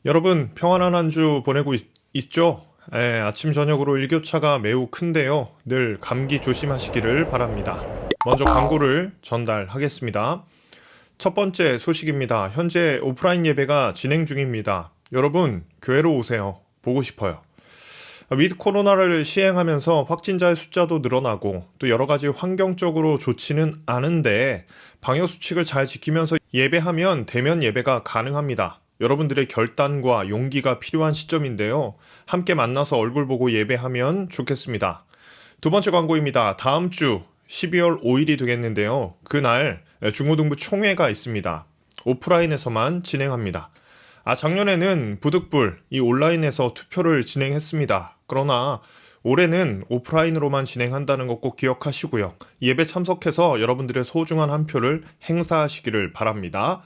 여러분 평안한 한 주 보내고 있죠? 아침 저녁으로 일교차가 매우 큰데요. 늘 감기 조심하시기를 바랍니다. 먼저 광고를 전달하겠습니다. 첫 번째 소식입니다. 현재 오프라인 예배가 진행 중입니다. 여러분 교회로 오세요. 보고 싶어요. 위드 코로나를 시행하면서 확진자의 숫자도 늘어나고 또 여러 가지 환경적으로 좋지는 않은데 방역 수칙을 잘 지키면서 예배하면 대면 예배가 가능합니다. 여러분들의 결단과 용기가 필요한 시점인데요. 함께 만나서 얼굴 보고 예배하면 좋겠습니다. 두 번째 광고입니다. 다음 주 12월 5일이 되겠는데요. 그날 중고등부 총회가 있습니다. 오프라인에서만 진행합니다. 작년에는 부득불 이 온라인에서 투표를 진행했습니다. 그러나 올해는 오프라인으로만 진행한다는 것 꼭 기억하시고요. 예배 참석해서 여러분들의 소중한 한 표를 행사하시기를 바랍니다.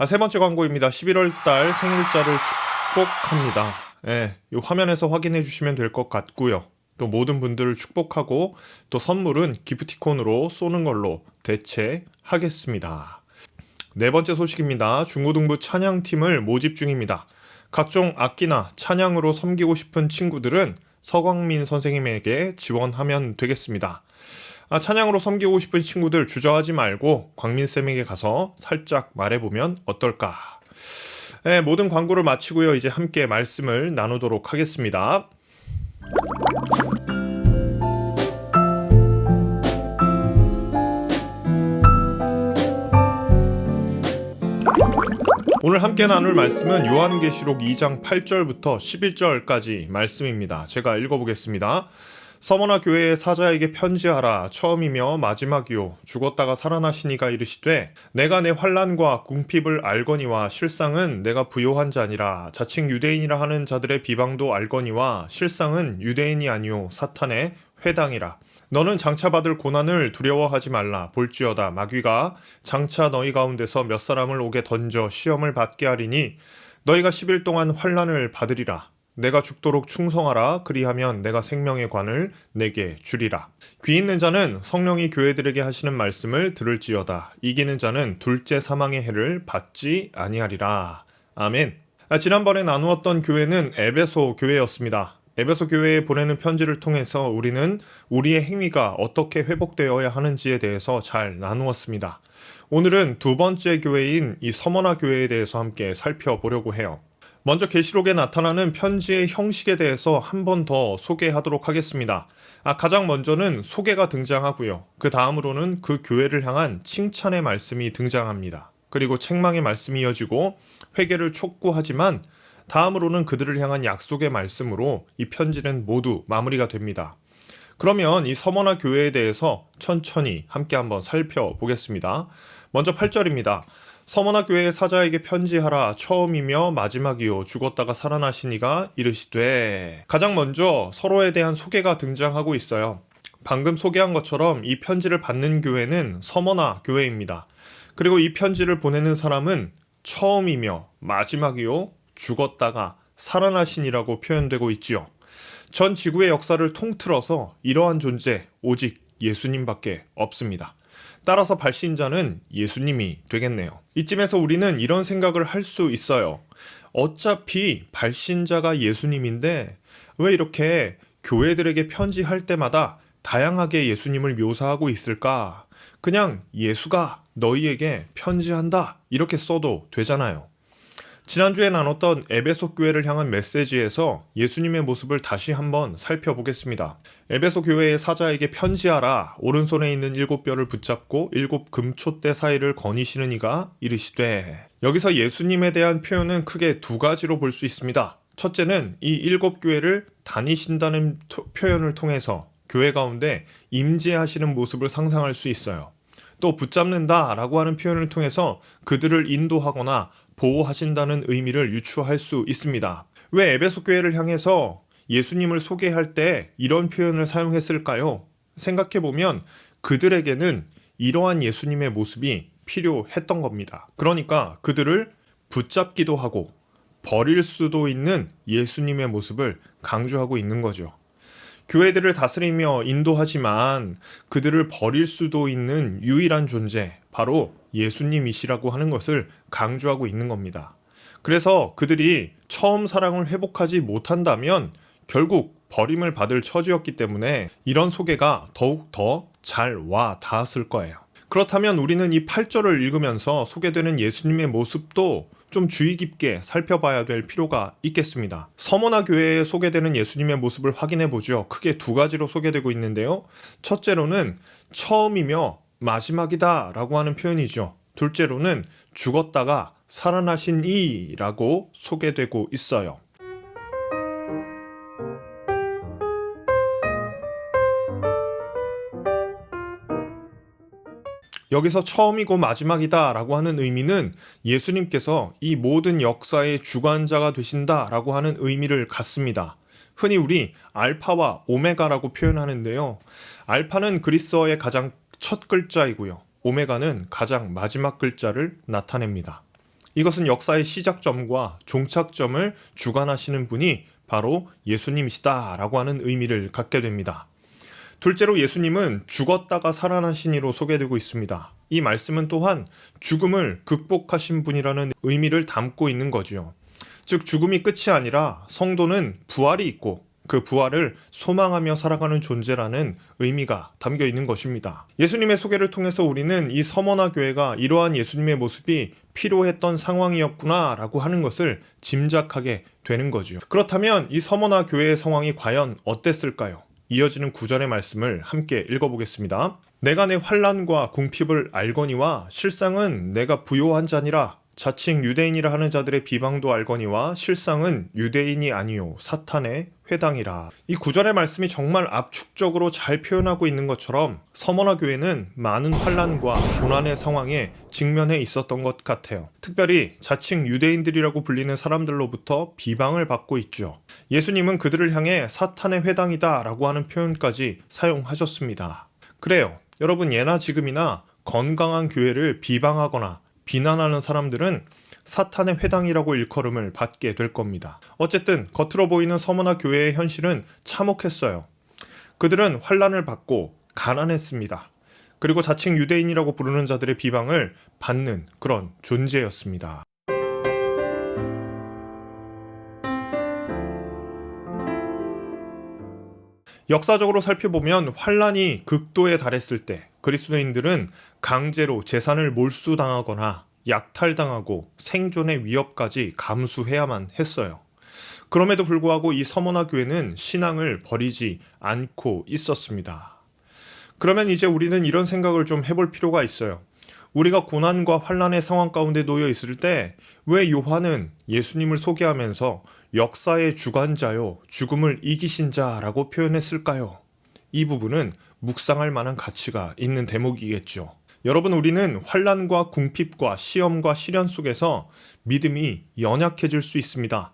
세 번째 광고입니다. 11월 달 생일자를 축복합니다. 이 화면에서 확인해 주시면 될 것 같고요. 또 모든 분들을 축복하고 또 선물은 기프티콘으로 쏘는 걸로 대체하겠습니다. 네 번째 소식입니다. 중고등부 찬양팀을 모집 중입니다. 각종 악기나 찬양으로 섬기고 싶은 친구들은 서광민 선생님에게 지원하면 되겠습니다. 찬양으로 섬기고 싶은 친구들 주저하지 말고 광민쌤에게 가서 살짝 말해보면 어떨까? 모든 광고를 마치고요. 이제 함께 말씀을 나누도록 하겠습니다. 오늘 함께 나눌 말씀은 요한계시록 2장 8절부터 11절까지 말씀입니다. 제가 읽어보겠습니다. 서머나 교회의 사자에게 편지하라. 처음이며 마지막이요 죽었다가 살아나시니가 이르시되 내가 내 환난과 궁핍을 알거니와 실상은 내가 부요한 자니라. 자칭 유대인이라 하는 자들의 비방도 알거니와 실상은 유대인이 아니요 사탄의 회당이라. 너는 장차 받을 고난을 두려워하지 말라. 볼지어다 마귀가 장차 너희 가운데서 몇 사람을 옥에 던져 시험을 받게 하리니 너희가 10일 동안 환난을 받으리라. 내가 죽도록 충성하라. 그리하면 내가 생명의 관을 내게 주리라. 귀 있는 자는 성령이 교회들에게 하시는 말씀을 들을지어다. 이기는 자는 둘째 사망의 해를 받지 아니하리라. 아멘. 지난번에 나누었던 교회는 에베소 교회였습니다. 에베소 교회에 보내는 편지를 통해서 우리는 우리의 행위가 어떻게 회복되어야 하는지에 대해서 잘 나누었습니다. 오늘은 두 번째 교회인 이 서머나 교회에 대해서 함께 살펴보려고 해요. 먼저 계시록에 나타나는 편지의 형식에 대해서 한 번 더 소개하도록 하겠습니다. 가장 먼저는 소개가 등장하고요. 그 다음으로는 그 교회를 향한 칭찬의 말씀이 등장합니다. 그리고 책망의 말씀이 이어지고 회개를 촉구하지만 다음으로는 그들을 향한 약속의 말씀으로 이 편지는 모두 마무리가 됩니다. 그러면 이 서머나 교회에 대해서 천천히 함께 한번 살펴보겠습니다. 먼저 8절입니다. 서머나 교회의 사자에게 편지하라. 처음이며 마지막이요 죽었다가 살아나시니가 이르시되. 가장 먼저 서로에 대한 소개가 등장하고 있어요. 방금 소개한 것처럼 이 편지를 받는 교회는 서머나 교회입니다. 그리고 이 편지를 보내는 사람은 처음이며 마지막이요 죽었다가 살아나신이라고 표현되고 있지요. 전 지구의 역사를 통틀어서 이러한 존재 오직 예수님밖에 없습니다. 따라서 발신자는 예수님이 되겠네요. 이쯤에서 우리는 이런 생각을 할 수 있어요. 어차피 발신자가 예수님인데 왜 이렇게 교회들에게 편지할 때마다 다양하게 예수님을 묘사하고 있을까? 그냥 예수가 너희에게 편지한다 이렇게 써도 되잖아요. 지난주에 나눴던 에베소 교회를 향한 메시지에서 예수님의 모습을 다시 한번 살펴보겠습니다. 에베소 교회의 사자에게 편지하라. 오른손에 있는 7뼈를 붙잡고 7 금촛대 사이를 거니시는 이가 이르시되. 여기서 예수님에 대한 표현은 크게 두 가지로 볼 수 있습니다. 첫째는 이 7교회를 다니신다는 표현을 통해서 교회 가운데 임재하시는 모습을 상상할 수 있어요. 또 붙잡는다 라고 하는 표현을 통해서 그들을 인도하거나 보호하신다는 의미를 유추할 수 있습니다. 왜 에베소 교회를 향해서 예수님을 소개할 때 이런 표현을 사용했을까요? 생각해보면 그들에게는 이러한 예수님의 모습이 필요했던 겁니다. 그러니까 그들을 붙잡기도 하고 버릴 수도 있는 예수님의 모습을 강조하고 있는 거죠. 교회들을 다스리며 인도하지만 그들을 버릴 수도 있는 유일한 존재, 바로 예수님이시라고 하는 것을 강조하고 있는 겁니다. 그래서 그들이 처음 사랑을 회복하지 못한다면 결국 버림을 받을 처지였기 때문에 이런 소개가 더욱 더 잘 와 닿았을 거예요. 그렇다면 우리는 이 8절을 읽으면서 소개되는 예수님의 모습도 좀 주의 깊게 살펴봐야 될 필요가 있겠습니다. 서머나 교회에 소개되는 예수님의 모습을 확인해 보죠. 크게 두 가지로 소개되고 있는데요. 첫째로는 처음이며 마지막이다 라고 하는 표현이죠. 둘째로는 죽었다가 살아나신 이라고 소개되고 있어요. 여기서 처음이고 마지막이다 라고 하는 의미는 예수님께서 이 모든 역사의 주관자가 되신다 라고 하는 의미를 갖습니다. 흔히 우리 알파와 오메가라고 표현하는데요. 알파는 그리스어의 가장 첫 글자이고요. 오메가는 가장 마지막 글자를 나타냅니다. 이것은 역사의 시작점과 종착점을 주관하시는 분이 바로 예수님이시다 라고 하는 의미를 갖게 됩니다. 둘째로 예수님은 죽었다가 살아나신 이로 소개되고 있습니다. 이 말씀은 또한 죽음을 극복하신 분이라는 의미를 담고 있는 거지요. 즉 죽음이 끝이 아니라 성도는 부활이 있고 그 부활을 소망하며 살아가는 존재라는 의미가 담겨 있는 것입니다. 예수님의 소개를 통해서 우리는 이 서머나 교회가 이러한 예수님의 모습이 필요했던 상황이었구나 라고 하는 것을 짐작하게 되는 거죠. 그렇다면 이 서머나 교회의 상황이 과연 어땠을까요? 이어지는 9절의 말씀을 함께 읽어보겠습니다. 내가 내 환난과 궁핍을 알거니와 실상은 내가 부요한 자니라. 자칭 유대인이라 하는 자들의 비방도 알거니와 실상은 유대인이 아니요 사탄의 회당이라. 이 9절의 말씀이 정말 압축적으로 잘 표현하고 있는 것처럼 서머나 교회는 많은 환난과 고난의 상황에 직면해 있었던 것 같아요. 특별히 자칭 유대인들이라고 불리는 사람들로부터 비방을 받고 있죠. 예수님은 그들을 향해 사탄의 회당이다 라고 하는 표현까지 사용하셨습니다. 그래요. 여러분 예나 지금이나 건강한 교회를 비방하거나 비난하는 사람들은 사탄의 회당이라고 일컬음을 받게 될 겁니다. 어쨌든 겉으로 보이는 서머나 교회의 현실은 참혹했어요. 그들은 환난을 받고 가난했습니다. 그리고 자칭 유대인이라고 부르는 자들의 비방을 받는 그런 존재였습니다. 역사적으로 살펴보면 환란이 극도에 달했을 때 그리스도인들은 강제로 재산을 몰수당하거나 약탈당하고 생존의 위협까지 감수해야만 했어요. 그럼에도 불구하고 이 서머나 교회는 신앙을 버리지 않고 있었습니다. 그러면 이제 우리는 이런 생각을 좀 해볼 필요가 있어요. 우리가 고난과 환란의 상황 가운데 놓여 있을 때 왜 요한은 예수님을 소개하면서 역사의 주관자요 죽음을 이기신 자라고 표현했을까요? 이 부분은 묵상할 만한 가치가 있는 대목이겠죠. 여러분 우리는 환난과 궁핍과 시험과 시련 속에서 믿음이 연약해질 수 있습니다.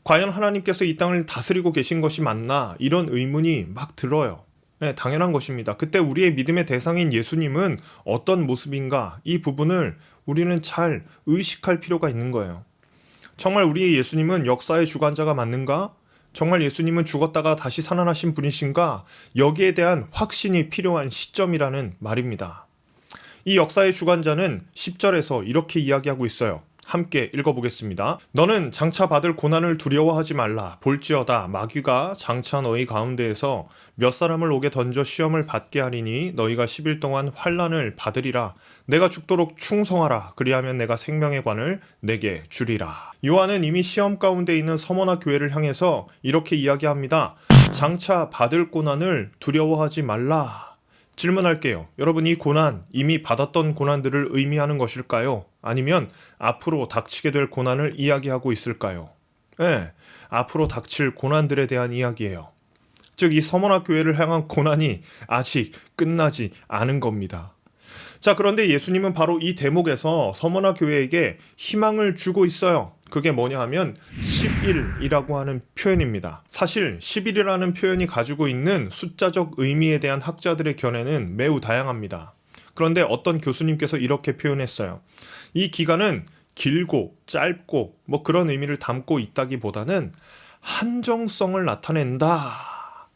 과연 하나님께서 이 땅을 다스리고 계신 것이 맞나 이런 의문이 막 들어요. 네, 당연한 것입니다. 그때 우리의 믿음의 대상인 예수님은 어떤 모습인가 이 부분을 우리는 잘 의식할 필요가 있는 거예요. 정말 우리의 예수님은 역사의 주관자가 맞는가? 정말 예수님은 죽었다가 다시 살아나신 분이신가? 여기에 대한 확신이 필요한 시점이라는 말입니다. 이 역사의 주관자는 10절에서 이렇게 이야기하고 있어요. 함께 읽어보겠습니다. 너는 장차 받을 고난을 두려워하지 말라. 볼지어다 마귀가 장차 너희 가운데에서 몇 사람을 옥에 던져 시험을 받게 하리니 너희가 10일 동안 환난을 받으리라. 내가 죽도록 충성하라. 그리하면 내가 생명의 관을 내게 주리라. 요한은 이미 시험 가운데 있는 서머나 교회를 향해서 이렇게 이야기합니다. 장차 받을 고난을 두려워하지 말라. 질문할게요. 여러분 이 고난, 이미 받았던 고난들을 의미하는 것일까요? 아니면 앞으로 닥치게 될 고난을 이야기하고 있을까요? 네, 앞으로 닥칠 고난들에 대한 이야기예요. 즉 이 서머나 교회를 향한 고난이 아직 끝나지 않은 겁니다. 자, 그런데 예수님은 바로 이 대목에서 서머나 교회에게 희망을 주고 있어요. 그게 뭐냐 하면 10일이라고 하는 표현입니다. 사실 10일이라는 표현이 가지고 있는 숫자적 의미에 대한 학자들의 견해는 매우 다양합니다. 그런데 어떤 교수님께서 이렇게 표현했어요. 이 기간은 길고 짧고 뭐 그런 의미를 담고 있다기보다는 한정성을 나타낸다.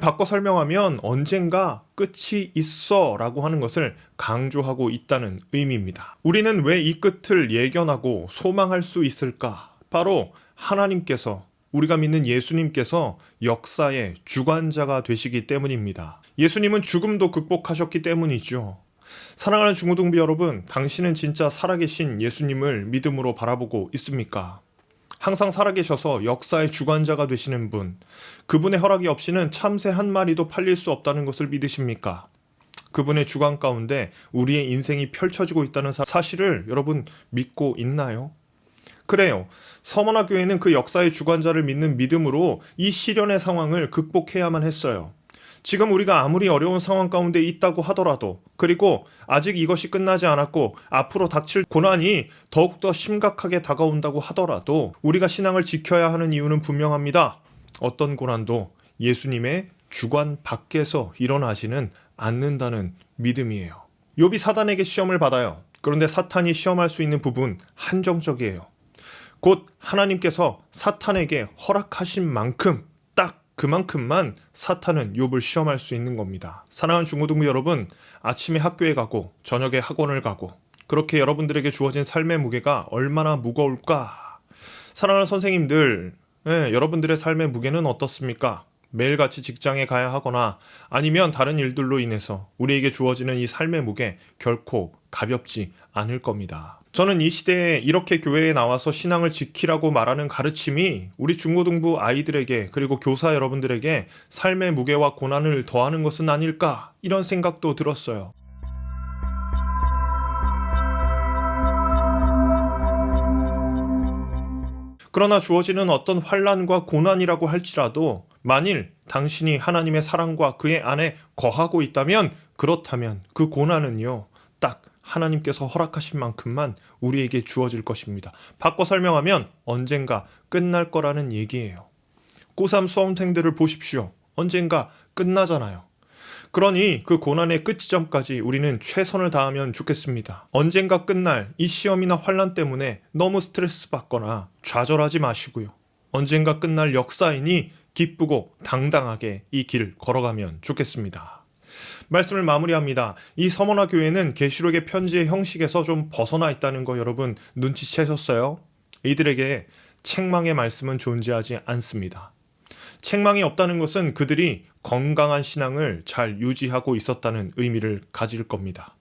바꿔 설명하면 언젠가 끝이 있어 라고 하는 것을 강조하고 있다는 의미입니다. 우리는 왜 이 끝을 예견하고 소망할 수 있을까? 바로 하나님께서, 우리가 믿는 예수님께서 역사의 주관자가 되시기 때문입니다. 예수님은 죽음도 극복하셨기 때문이죠. 사랑하는 중고등부 여러분, 당신은 진짜 살아계신 예수님을 믿음으로 바라보고 있습니까? 항상 살아계셔서 역사의 주관자가 되시는 분, 그분의 허락이 없이는 참새 한 마리도 팔릴 수 없다는 것을 믿으십니까? 그분의 주관 가운데 우리의 인생이 펼쳐지고 있다는 사실을 여러분 믿고 있나요? 그래요. 서머나 교회는 그 역사의 주관자를 믿는 믿음으로 이 시련의 상황을 극복해야만 했어요. 지금 우리가 아무리 어려운 상황 가운데 있다고 하더라도, 그리고 아직 이것이 끝나지 않았고 앞으로 닥칠 고난이 더욱더 심각하게 다가온다고 하더라도 우리가 신앙을 지켜야 하는 이유는 분명합니다. 어떤 고난도 예수님의 주관 밖에서 일어나지는 않는다는 믿음이에요. 욥이 사단에게 시험을 받아요. 그런데 사탄이 시험할 수 있는 부분 한정적이에요. 곧 하나님께서 사탄에게 허락하신 만큼, 딱 그만큼만 사탄은 욥을 시험할 수 있는 겁니다. 사랑하는 중고등부 여러분, 아침에 학교에 가고 저녁에 학원을 가고 그렇게 여러분들에게 주어진 삶의 무게가 얼마나 무거울까? 사랑하는 선생님들, 여러분들의 삶의 무게는 어떻습니까? 매일같이 직장에 가야 하거나 아니면 다른 일들로 인해서 우리에게 주어지는 이 삶의 무게 결코 가볍지 않을 겁니다. 저는 이 시대에 이렇게 교회에 나와서 신앙을 지키라고 말하는 가르침이 우리 중고등부 아이들에게, 그리고 교사 여러분들에게 삶의 무게와 고난을 더하는 것은 아닐까, 이런 생각도 들었어요. 그러나 주어지는 어떤 환난과 고난이라고 할지라도 만일 당신이 하나님의 사랑과 그의 안에 거하고 있다면, 그렇다면 그 고난은요, 딱 하나님께서 허락하신 만큼만 우리에게 주어질 것입니다. 바꿔 설명하면 언젠가 끝날 거라는 얘기예요. 고3 수험생들을 보십시오. 언젠가 끝나잖아요. 그러니 그 고난의 끝 지점까지 우리는 최선을 다하면 좋겠습니다. 언젠가 끝날 이 시험이나 환난 때문에 너무 스트레스 받거나 좌절하지 마시고요. 언젠가 끝날 역사이니 기쁘고 당당하게 이 길 걸어가면 좋겠습니다. 말씀을 마무리합니다. 이 서머나 교회는 계시록의 편지의 형식에서 좀 벗어나 있다는 거 여러분 눈치채셨어요? 이들에게 책망의 말씀은 존재하지 않습니다. 책망이 없다는 것은 그들이 건강한 신앙을 잘 유지하고 있었다는 의미를 가질 겁니다.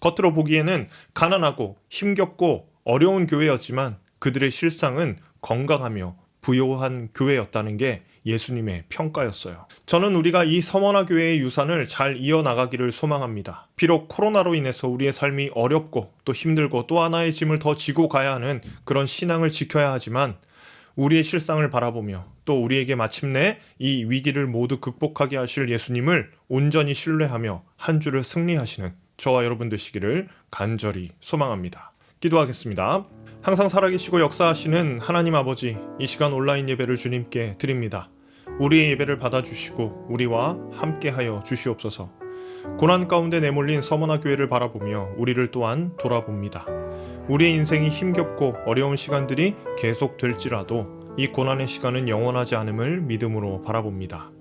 겉으로 보기에는 가난하고 힘겹고 어려운 교회였지만 그들의 실상은 건강하며 부요한 교회였다는 게 예수님의 평가였어요. 저는 우리가 이 서머나 교회의 유산을 잘 이어나가기를 소망합니다. 비록 코로나로 인해서 우리의 삶이 어렵고 또 힘들고 또 하나의 짐을 더 지고 가야 하는 그런 신앙을 지켜야 하지만 우리의 실상을 바라보며 또 우리에게 마침내 이 위기를 모두 극복하게 하실 예수님을 온전히 신뢰하며 한 주를 승리하시는 저와 여러분 되시기를 간절히 소망합니다. 기도하겠습니다. 항상 살아계시고 역사하시는 하나님 아버지, 이 시간 온라인 예배를 주님께 드립니다. 우리의 예배를 받아주시고 우리와 함께하여 주시옵소서. 고난 가운데 내몰린 서머나 교회를 바라보며 우리를 또한 돌아봅니다. 우리의 인생이 힘겹고 어려운 시간들이 계속될지라도 이 고난의 시간은 영원하지 않음을 믿음으로 바라봅니다.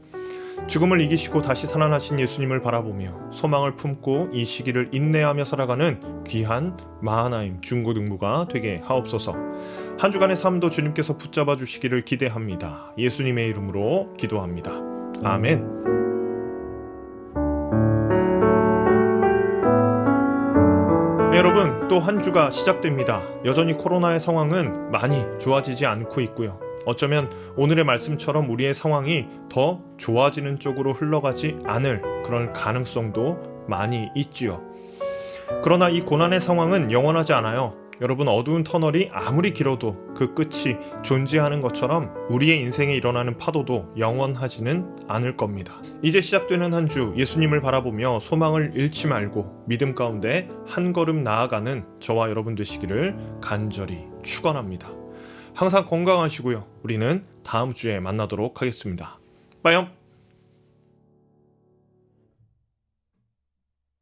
죽음을 이기시고 다시 살아나신 예수님을 바라보며 소망을 품고 이 시기를 인내하며 살아가는 귀한 마하나임 중고등부가 되게 하옵소서. 한 주간의 삶도 주님께서 붙잡아 주시기를 기대합니다. 예수님의 이름으로 기도합니다. 아멘. 여러분, 또 한 주가 시작됩니다. 여전히 코로나의 상황은 많이 좋아지지 않고 있고요. 어쩌면 오늘의 말씀처럼 우리의 상황이 더 좋아지는 쪽으로 흘러가지 않을 그런 가능성도 많이 있지요. 그러나 이 고난의 상황은 영원하지 않아요. 여러분, 어두운 터널이 아무리 길어도 그 끝이 존재하는 것처럼 우리의 인생에 일어나는 파도도 영원하지는 않을 겁니다. 이제 시작되는 한 주 예수님을 바라보며 소망을 잃지 말고 믿음 가운데 한 걸음 나아가는 저와 여러분 되시기를 간절히 축원합니다. 항상 건강하시고요. 우리는 다음 주에 만나도록 하겠습니다. 빠염!